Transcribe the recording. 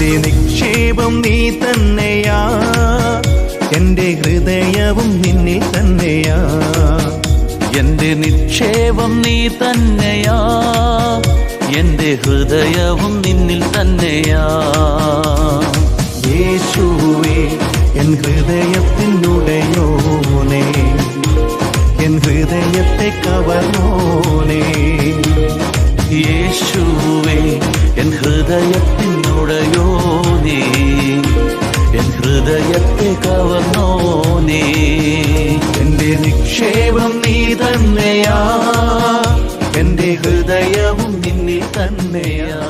എന്റെ നിക്ഷേപം നീ തന്നെയാ, എന്റെ ഹൃദയവും നിന്നിൽ തന്നെയാ. എന്റെ നിക്ഷേപം നീ തന്നെയാ, എന്റെ ഹൃദയവും നിന്നിൽ തന്നെയാ. യേശുവേ എൻ ഹൃദയത്തിനുടയോനേ, എൻ ഹൃദയത്തെ കവർന്നോനേ. യേശുവേ എൻ ഹൃദയത്തിനുടയോനേ, എൻ ഹൃദയത്തെ കവർന്നോനേ. എന്റെ നിക്ഷേപം നീ തന്നെയാ, എന്റെ ഹൃദയവും നിന്നിൽ തന്നെയാ.